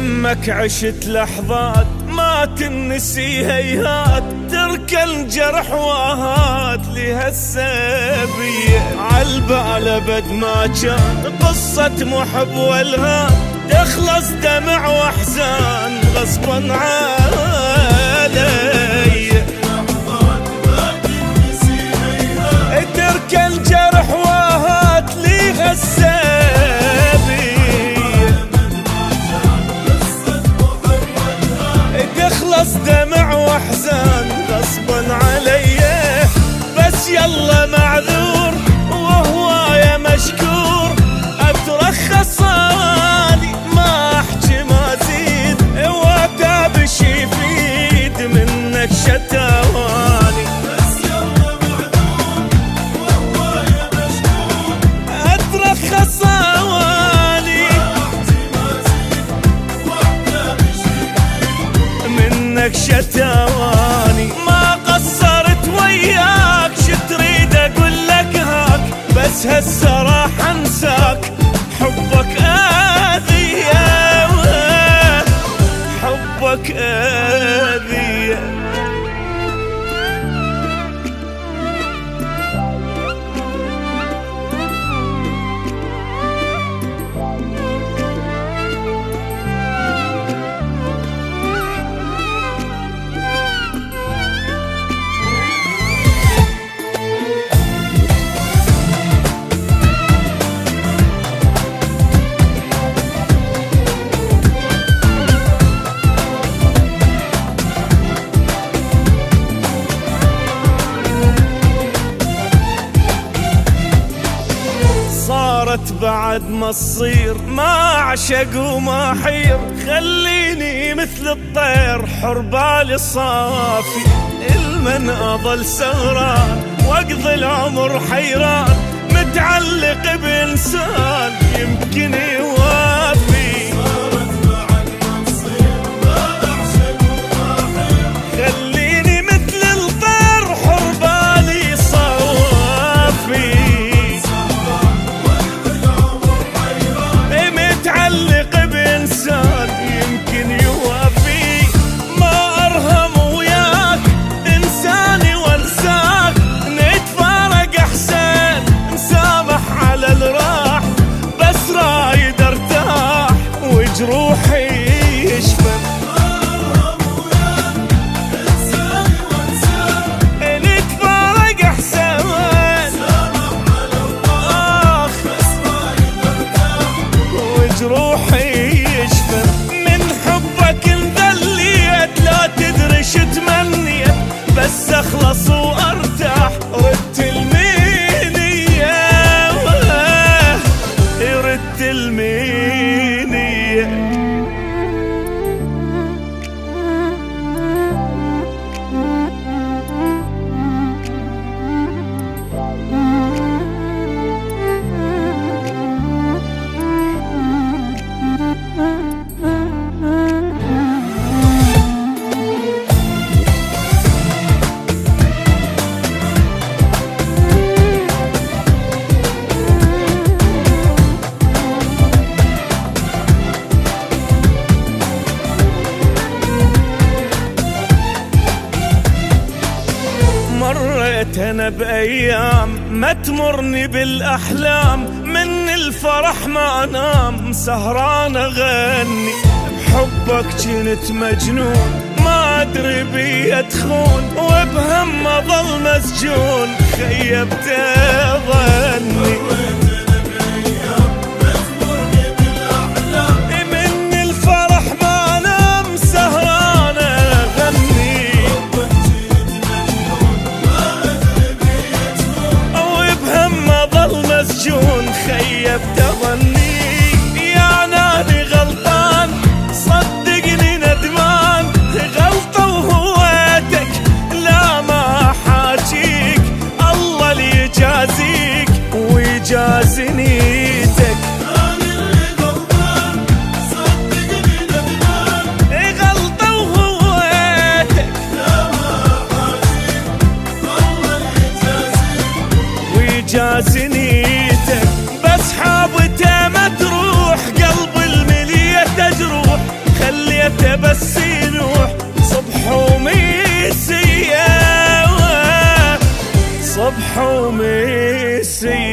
يمك عشت لحظات ما تنسي هيهات، تركى الجرح واهات لهالسبية. عالبال ابد ما كان قصة محب والهام، تخلص دمع واحزان غصبا علي. تركى الجرح واهات لهالسبية، تخلص دمع واحزان غصبا علي. بس يلا معذور وهوايا مشكور، اترخص اني ما احكي ما زيد، واتابش يفيد منك شتواني. بس يلا معذور وهوايا مشكور، اترخص اني ما احكي ما زيد، واتابش يفيد منك شتواني. ما قصرت وياك شتريد اقول لك هاك، بس هسه راح انساك. حبك اذية حبك اذية. بعد ما تصير ما اعشق وما حير، خليني مثل الطير حر بالي صافي. المن اظل سهران واقضي العمر حيران، متعلق بانسان يمكن يوافي. صارت بعد ما تصير ما اعشق وما حير، خليني مثل الطير حر بالي صافي. متعلق بإنسان يمكن يوافي. ما أرهم وياك إنساني وانساك، نتفارق أحسن نسامح على الراح. بس رايد ارتاح وجروحي يشفى. ما أرهم وياك إنساني وانساك، نتفارق أحسن نسامح على الراح. بس رايد ارتاح وجروحي يشفى. من حبك انذليت لا تدري شو تمنيت، بس اخلص وارتاح. ردت المنية ردت المنية. مريت انا بايام ما تمرني بالاحلام، من الفرح ما انام سهران اغني. بحبك كنت مجنون ما ادري بي ادخون، وبهم اظل مسجون خيبت ظني. من الفرح ما انام سهران اغني، مسجون خيبت ظني. يا نادي غلطان صدقني ندمان، غلطة وهويتك لا ما حاجيك. الله اللي يجازيك ويجازي نيتك. أنا اللي غلطان صدقني ندمان، غلطة وهويتك لا ما حاجيك. الله اللي يجازيك ويجازي نيتك. بس حابته ما تروح قلب الملية تجروح، ليته بس يروح صبح ومسية، صبح ومسية.